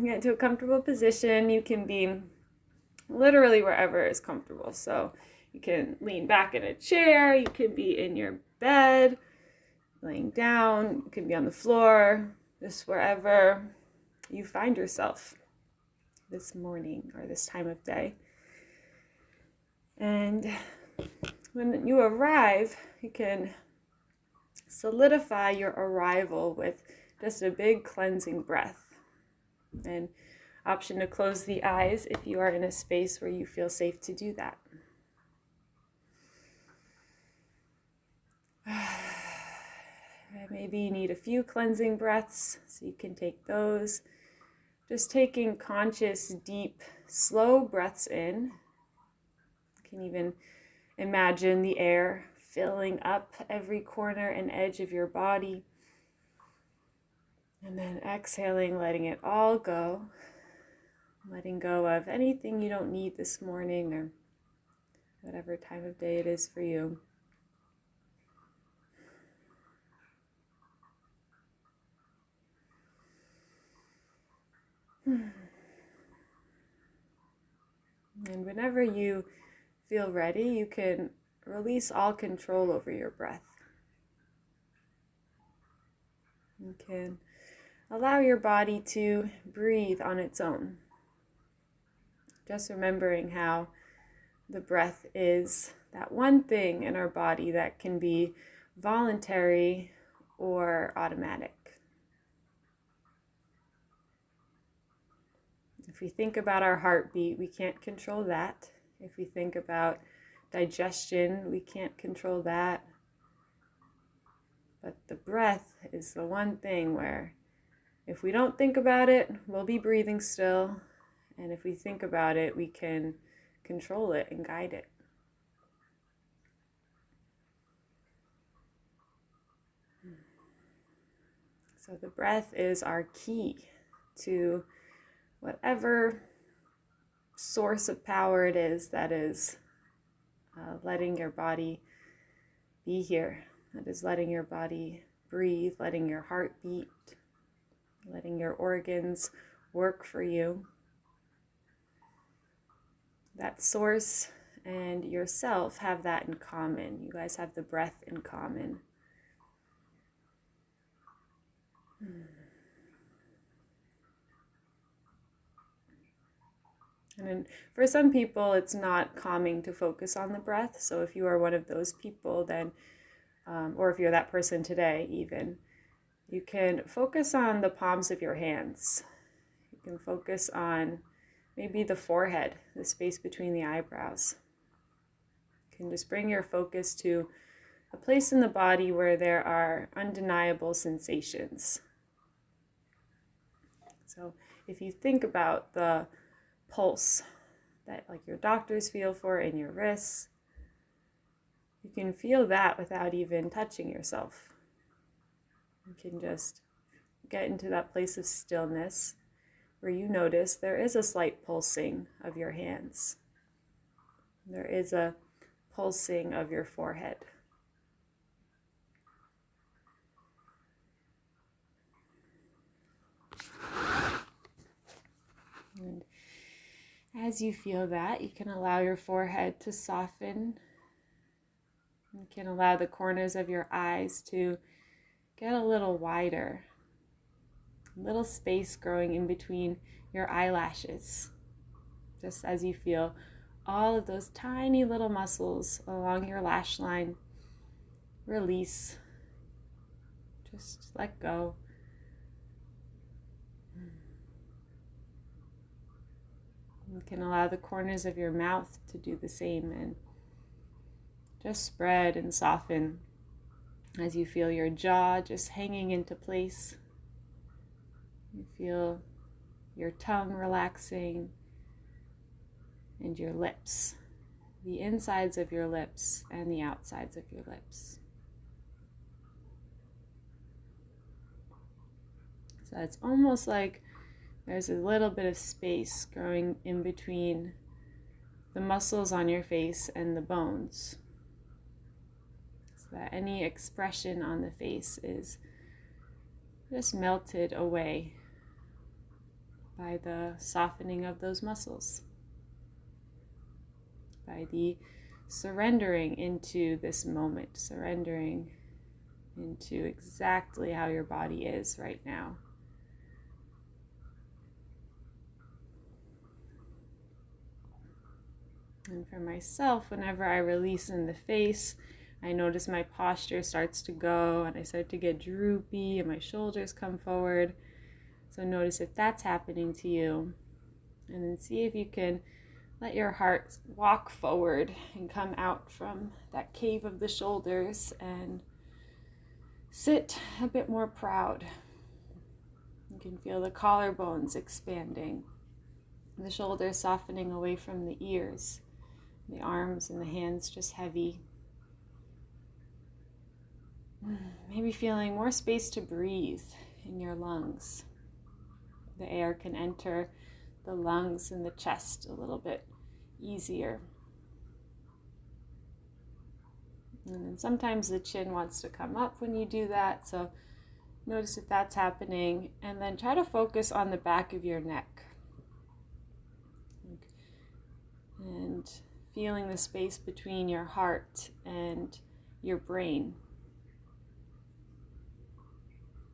get into a comfortable position. You can be literally wherever is comfortable. So you can lean back in a chair, you can be in your bed, laying down, you can be on the floor, just wherever you find yourself this morning or this time of day. And when you arrive, you can solidify your arrival with just a big cleansing breath. And option to close the eyes if you are in a space where you feel safe to do that. Maybe you need a few cleansing breaths, so you can take those. Just taking conscious, deep, slow breaths in. You can even imagine the air filling up every corner and edge of your body. And then exhaling, letting it all go. Letting go of anything you don't need this morning or whatever time of day it is for you. And whenever you feel ready, you can release all control over your breath. You can allow your body to breathe on its own. Just remembering how the breath is that one thing in our body that can be voluntary or automatic. If we think about our heartbeat, we can't control that. If we think about digestion, we can't control that. But the breath is the one thing where if we don't think about it, we'll be breathing still. And if we think about it, we can control it and guide it. So the breath is our key to whatever source of power it is that is letting your body be here, that is letting your body breathe, letting your heart beat, letting your organs work for you. That source and yourself have that in common. You guys have the breath in common. And for some people, it's not calming to focus on the breath. So if you are one of those people, then, or if you're that person today even, you can focus on the palms of your hands. You can focus on maybe the forehead, the space between the eyebrows. You can just bring your focus to a place in the body where there are undeniable sensations. So if you think about the pulse that like your doctors feel for in your wrists, you can feel that without even touching yourself. You can just get into that place of stillness where you notice there is a slight pulsing of your hands. There is a pulsing of your forehead. And as you feel that, you can allow your forehead to soften. You can allow the corners of your eyes to get a little wider. A little space growing in between your eyelashes. Just as you feel all of those tiny little muscles along your lash line release. Just let go. You can allow the corners of your mouth to do the same and just spread and soften as you feel your jaw just hanging into place. You feel your tongue relaxing and your lips, the insides of your lips and the outsides of your lips. So it's almost like there's a little bit of space growing in between the muscles on your face and the bones, so that any expression on the face is just melted away. by the softening of those muscles, by the surrendering into this moment, surrendering into exactly how your body is right now. And for myself, whenever I release in the face, I notice my posture starts to go and I start to get droopy and my shoulders come forward. So notice if that's happening to you, and then see if you can let your heart walk forward and come out from that cave of the shoulders and sit a bit more proud. You can feel the collarbones expanding, the shoulders softening away from the ears, the arms and the hands just heavy. Maybe feeling more space to breathe in your lungs. The air can enter the lungs and the chest a little bit easier. And then sometimes the chin wants to come up when you do that, so notice if that's happening, and then try to focus on the back of your neck. And feeling the space between your heart and your brain.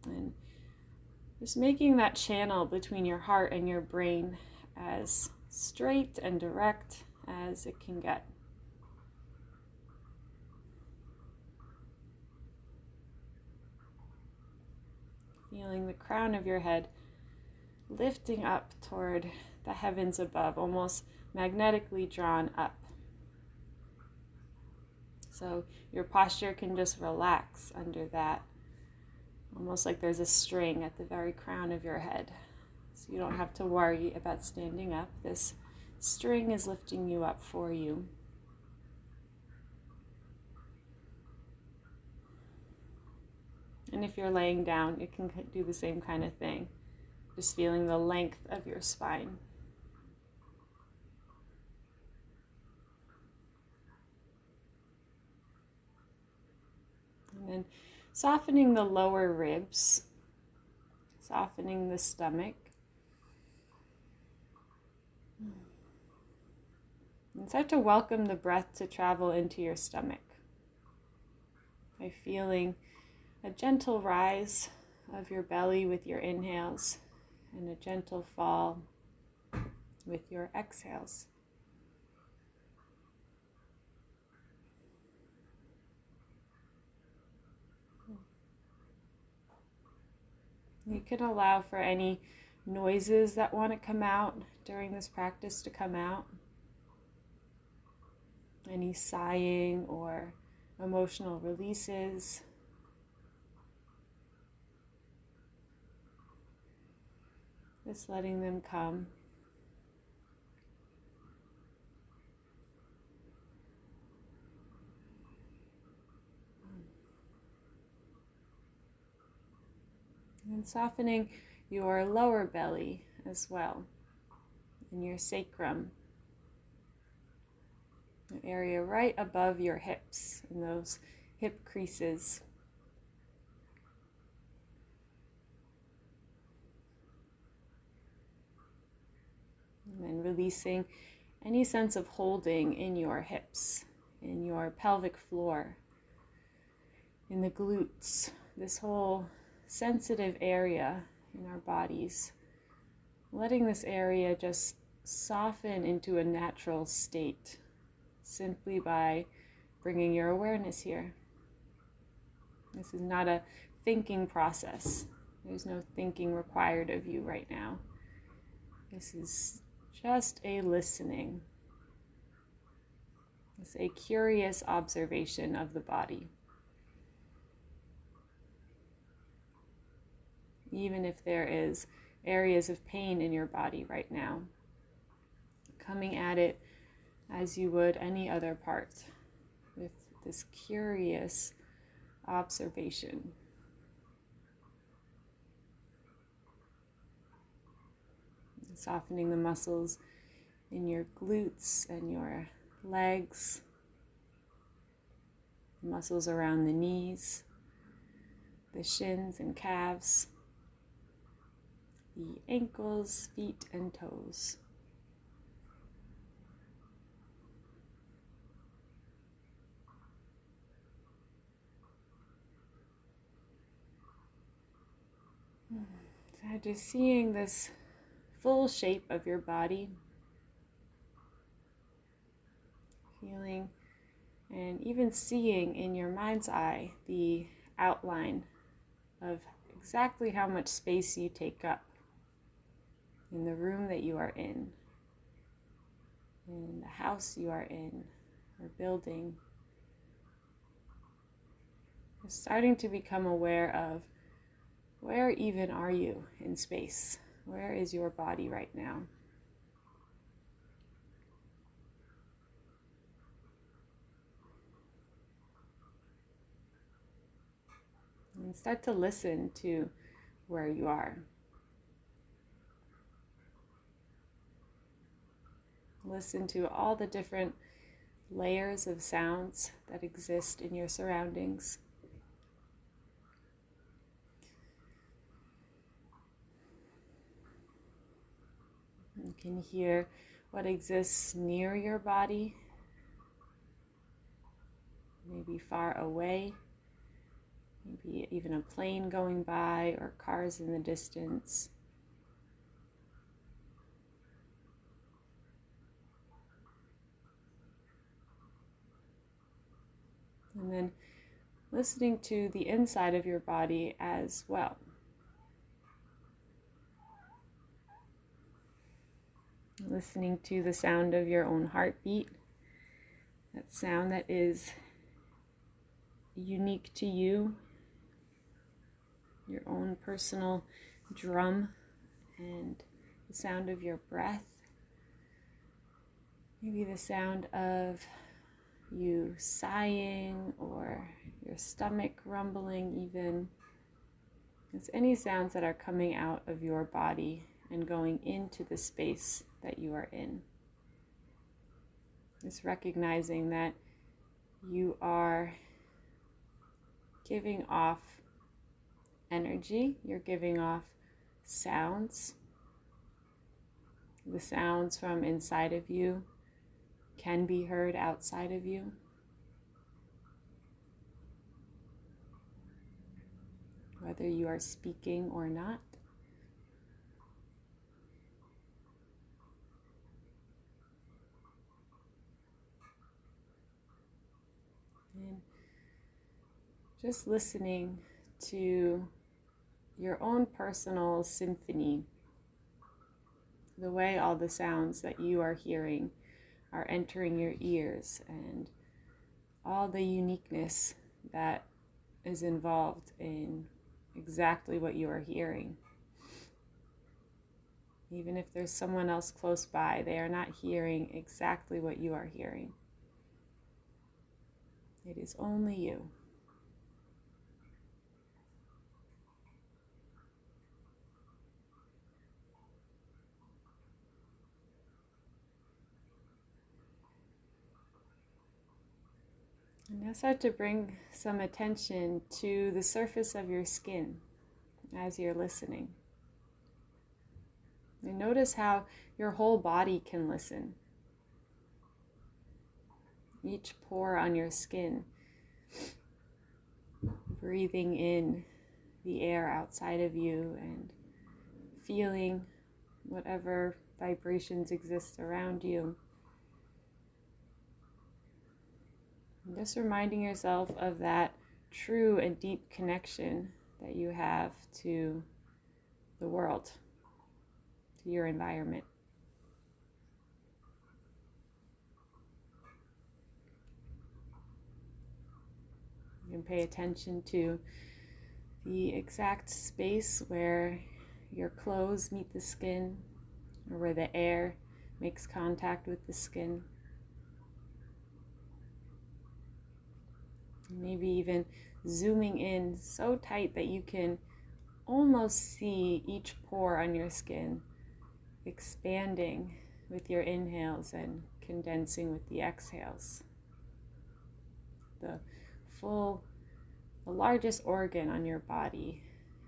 And just making that channel between your heart and your brain as straight and direct as it can get. Feeling the crown of your head lifting up toward the heavens above, almost magnetically drawn up. So your posture can just relax under that, almost like there's a string at the very crown of your head. So you don't have to worry about standing up. This string is lifting you up for you. And if you're laying down, you can do the same kind of thing. Just feeling the length of your spine. And then softening the lower ribs, softening the stomach. And start to welcome the breath to travel into your stomach by feeling a gentle rise of your belly with your inhales and a gentle fall with your exhales. You can allow for any noises that want to come out during this practice to come out. Any sighing or emotional releases. Just letting them come. And softening your lower belly as well, and your sacrum, the area right above your hips, and those hip creases. And then releasing any sense of holding in your hips, in your pelvic floor, in the glutes, this whole sensitive area in our bodies. Letting this area just soften into a natural state simply by bringing your awareness here. This is not a thinking process. There's no thinking required of you right now. This is just a listening. It's a curious observation of the body. Even if there is areas of pain in your body right now, coming at it as you would any other part, with this curious observation. Softening the muscles in your glutes and your legs, muscles around the knees, the shins and calves, the ankles, feet, and toes. So just seeing this full shape of your body, feeling and even seeing in your mind's eye the outline of exactly how much space you take up in the room that you are in the house you are in, or building. You're starting to become aware of where even are you in space? Where is your body right now? And start to listen to where you are. Listen to all the different layers of sounds that exist in your surroundings. You can hear what exists near your body, maybe far away, maybe even a plane going by or cars in the distance. And then listening to the inside of your body as well. Listening to the sound of your own heartbeat, that sound that is unique to you, your own personal drum, and the sound of your breath. Maybe the sound of you sighing or your stomach rumbling even. It's any sounds that are coming out of your body and going into the space that you are in. Just recognizing that you are giving off energy, you're giving off sounds. The sounds from inside of you can be heard outside of you. Whether you are speaking or not. And just listening to your own personal symphony, the way all the sounds that you are hearing are entering your ears, and all the uniqueness that is involved in exactly what you are hearing. Even if there's someone else close by, they are not hearing exactly what you are hearing. It is only you. And now start to bring some attention to the surface of your skin as you're listening. And notice how your whole body can listen. Each pore on your skin, breathing in the air outside of you and feeling whatever vibrations exist around you. And just reminding yourself of that true and deep connection that you have to the world, to your environment. You can pay attention to the exact space where your clothes meet the skin, or where the air makes contact with the skin. Maybe even zooming in so tight that you can almost see each pore on your skin expanding with your inhales and condensing with the exhales. The largest organ on your body,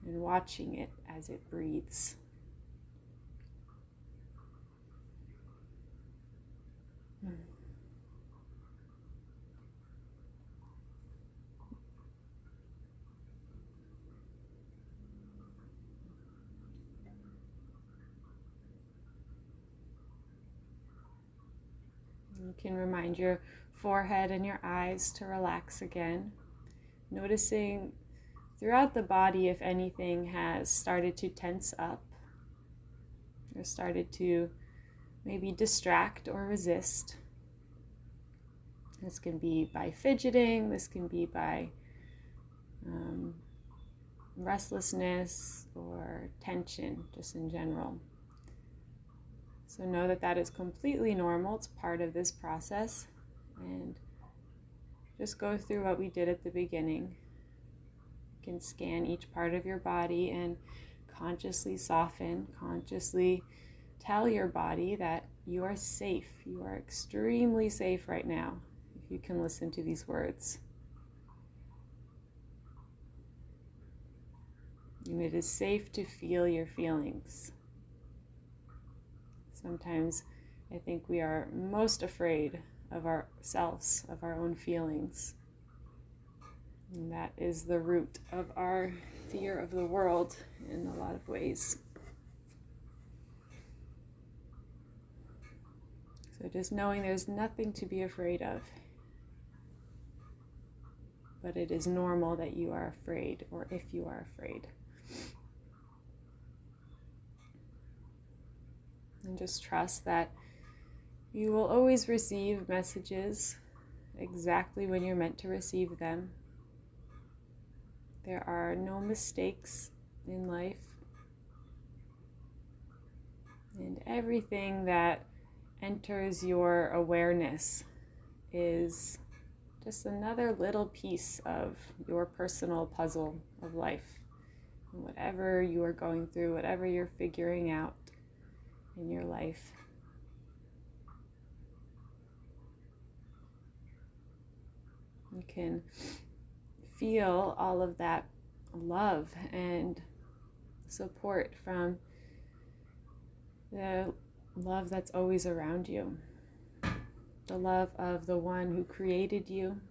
and watching it as it breathes. You can remind your forehead and your eyes to relax again, noticing throughout the body if anything has started to tense up or started to maybe distract or resist. This can be by fidgeting, this can be by restlessness or tension, just in general. So know that that is completely normal. It's part of this process. And just go through what we did at the beginning. You can scan each part of your body and consciously soften, consciously tell your body that you are safe. You are extremely safe right now, if you can listen to these words. And it is safe to feel your feelings. Sometimes I think we are most afraid of ourselves, of our own feelings. And that is the root of our fear of the world in a lot of ways. So just knowing there's nothing to be afraid of. But it is normal that you are afraid, or if you are afraid. And just trust that you will always receive messages exactly when you're meant to receive them. There are no mistakes in life. And everything that enters your awareness is just another little piece of your personal puzzle of life. And whatever you are going through, whatever you're figuring out in your life. You can feel all of that love and support from the love that's always around you. The love of the one who created you,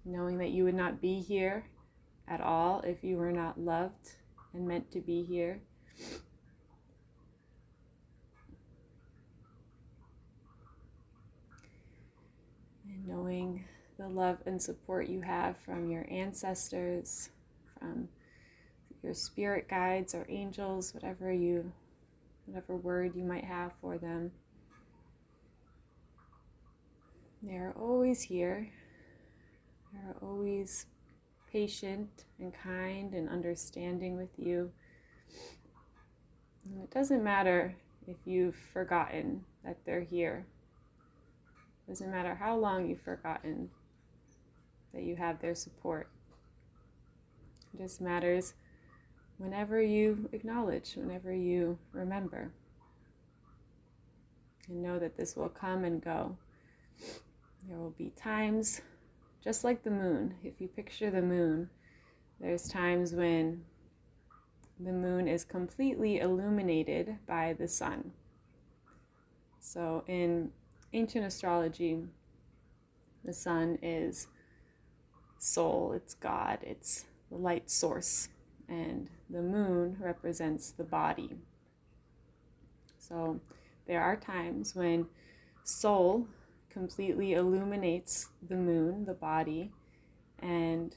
knowing that you would not be here at all if you were not loved and meant to be here. And knowing the love and support you have from your ancestors, from your spirit guides or angels, whatever word you might have for them. They are always here. They are always patient and kind and understanding with you. And it doesn't matter if you've forgotten that they're here. It doesn't matter how long you've forgotten that you have their support. It just matters whenever you acknowledge, whenever you remember. And know that this will come and go. There will be times, just like the moon. If you picture the moon, there's times when the moon is completely illuminated by the sun. So in ancient astrology, the sun is soul, it's God, it's the light source, and the moon represents the body. So there are times when soul completely illuminates the moon, the body, and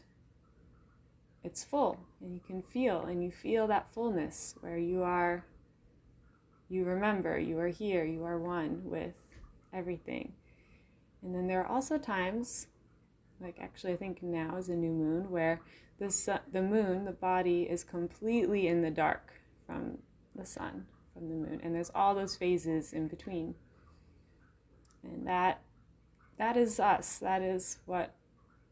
it's full, and you feel that fullness where you remember, you are here, you are one with everything. And then there are also times, like actually I think now is a new moon, where the moon, the body, is completely in the dark from the sun, from the moon, and there's all those phases in between. And that is us. That is what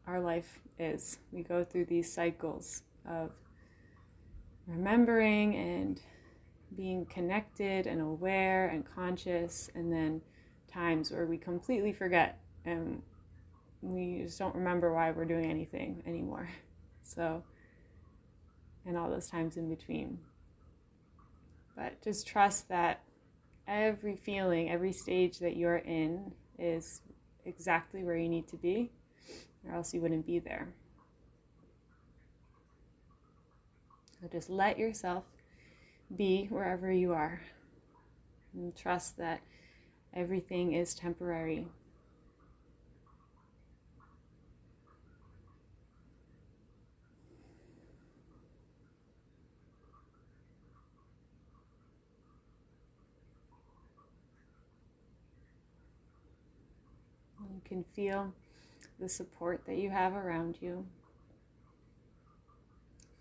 our life is. We go through these cycles of remembering and being connected and aware and conscious, and then times where we completely forget and we just don't remember why we're doing anything anymore. So, and all those times in between. But just trust that every feeling, every stage that you're in is exactly where you need to be, or else you wouldn't be there. So just let yourself be wherever you are and trust that everything is temporary. You can feel the support that you have around you.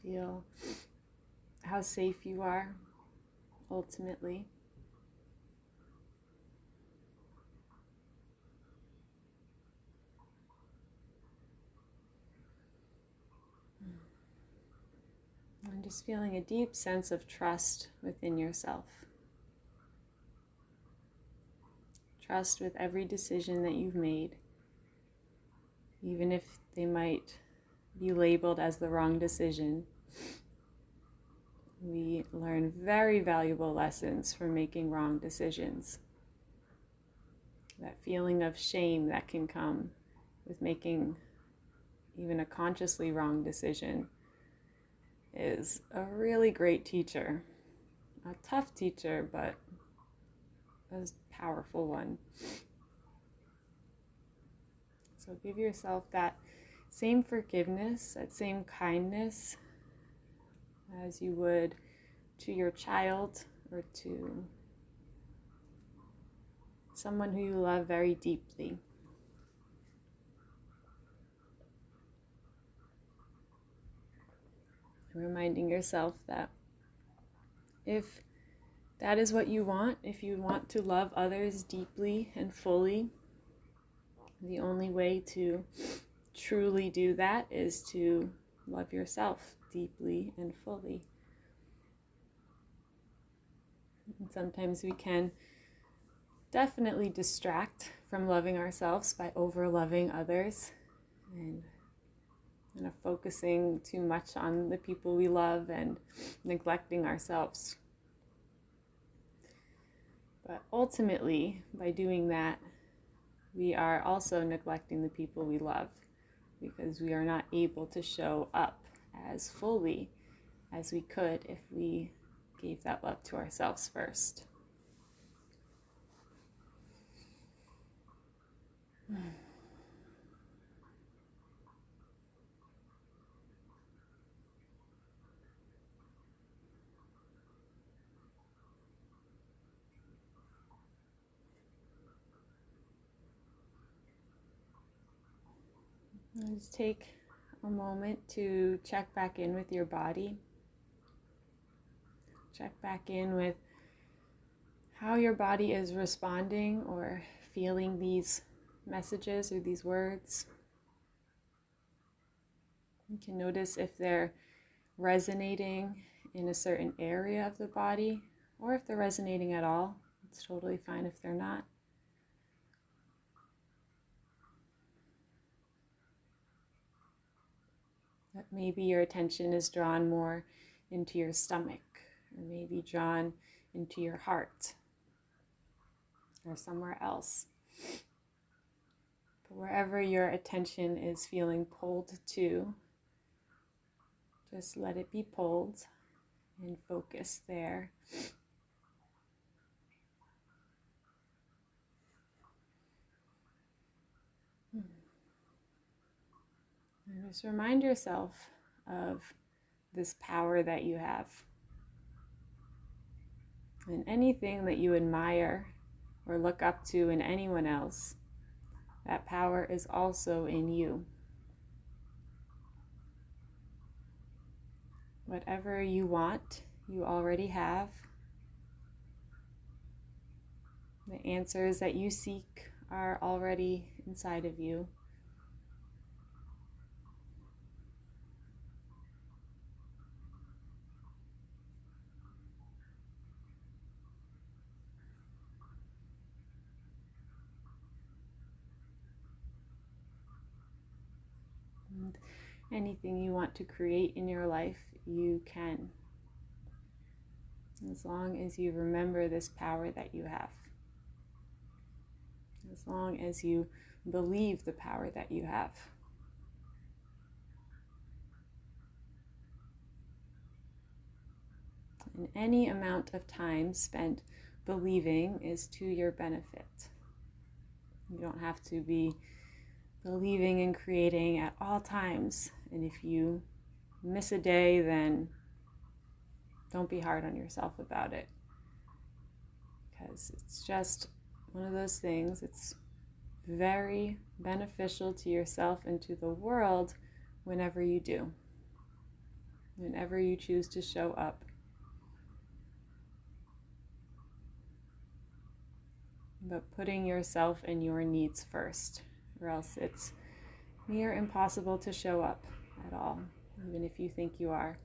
Feel how safe you are, ultimately. And just feeling a deep sense of trust within yourself. Trust with every decision that you've made, even if they might be labeled as the wrong decision. We learn very valuable lessons from making wrong decisions. That feeling of shame that can come with making even a consciously wrong decision is a really great teacher. A tough teacher, but a powerful one. So give yourself that same forgiveness, that same kindness as you would to your child or to someone who you love very deeply. And reminding yourself that if that is what you want, if you want to love others deeply and fully, the only way to truly do that is to love yourself deeply and fully. And sometimes we can definitely distract from loving ourselves by over-loving others and focusing too much on the people we love and neglecting ourselves. But ultimately, by doing that, we are also neglecting the people we love because we are not able to show up as fully as we could if we gave that love to ourselves first. And just take a moment to check back in with your body. Check back in with how your body is responding or feeling these messages or these words. You can notice if they're resonating in a certain area of the body or if they're resonating at all. It's totally fine if they're not. But maybe your attention is drawn more into your stomach, or maybe drawn into your heart, or somewhere else. But wherever your attention is feeling pulled to, just let it be pulled and focus there. And just remind yourself of this power that you have. And anything that you admire or look up to in anyone else, that power is also in you. Whatever you want, you already have. The answers that you seek are already inside of you. And anything you want to create in your life, you can. As long as you remember this power that you have. As long as you believe the power that you have. And any amount of time spent believing is to your benefit. You don't have to be believing and creating at all times. And if you miss a day, then don't be hard on yourself about it. Because it's just one of those things. It's very beneficial to yourself and to the world whenever you do. Whenever you choose to show up. But putting yourself and your needs first, or else it's near impossible to show up at all, even if you think you are.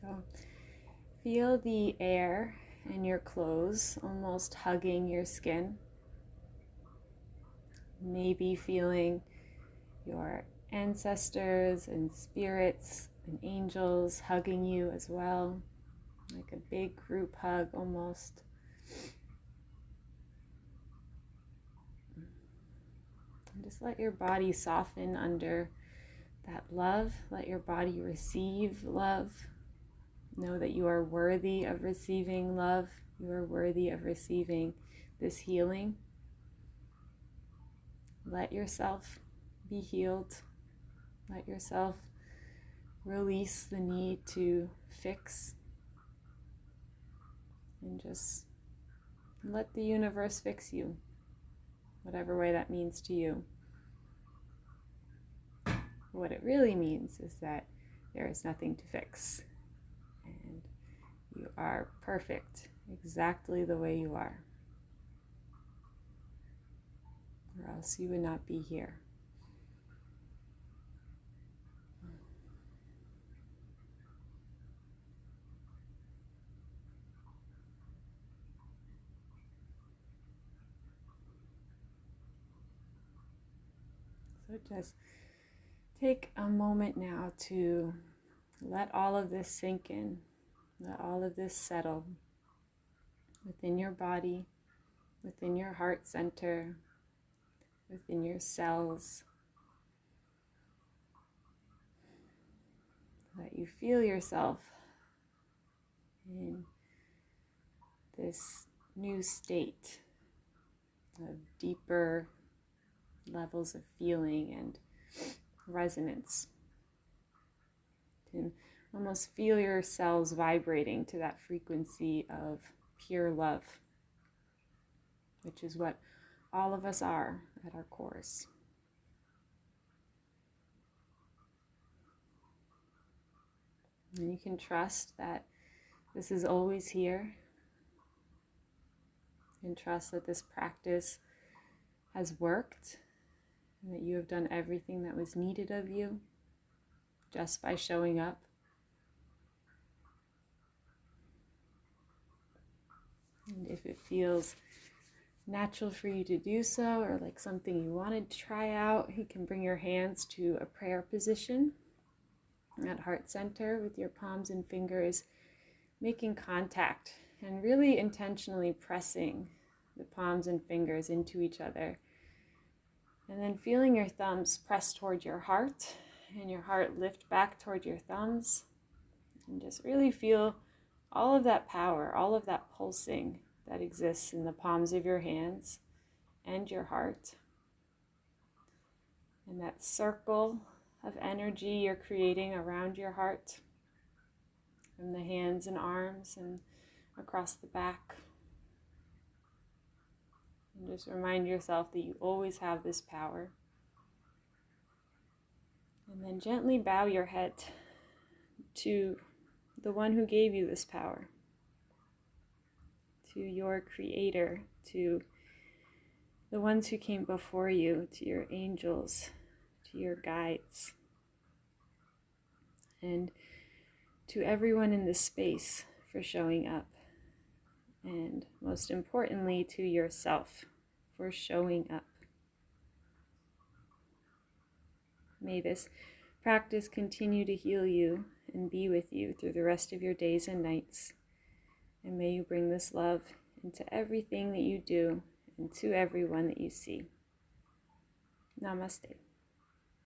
So feel the air in your clothes almost hugging your skin. Maybe feeling your ancestors and spirits and angels hugging you as well, like a big group hug almost. And just let your body soften under that love. Let your body receive love. Know that you are worthy of receiving love. You are worthy of receiving this healing. Let yourself be healed. Let yourself release the need to fix. And just let the universe fix you, whatever way that means to you. What it really means is that there is nothing to fix. And you are perfect, exactly the way you are. Or else you would not be here. So just take a moment now to let all of this sink in. Let all of this settle within your body, within your heart center, within your cells. Let you feel yourself in this new state of deeper levels of feeling and resonance. You can almost feel your cells vibrating to that frequency of pure love, which is what all of us are at our cores. And you can trust that this is always here. You can trust that this practice has worked and that you have done everything that was needed of you just by showing up. And if it feels natural for you to do so, or like something you wanted to try out, you can bring your hands to a prayer position at heart center with your palms and fingers making contact and really intentionally pressing the palms and fingers into each other. And then feeling your thumbs press toward your heart and your heart lift back toward your thumbs. And just really feel all of that power, all of that pulsing that exists in the palms of your hands and your heart. And that circle of energy you're creating around your heart from the hands and arms and across the back. And just remind yourself that you always have this power. And then gently bow your head to the one who gave you this power, to your creator, to the ones who came before you, to your angels, to your guides, and to everyone in this space for showing up. And most importantly, to yourself for showing up. May this practice continue to heal you and be with you through the rest of your days and nights. And may you bring this love into everything that you do and to everyone that you see. Namaste.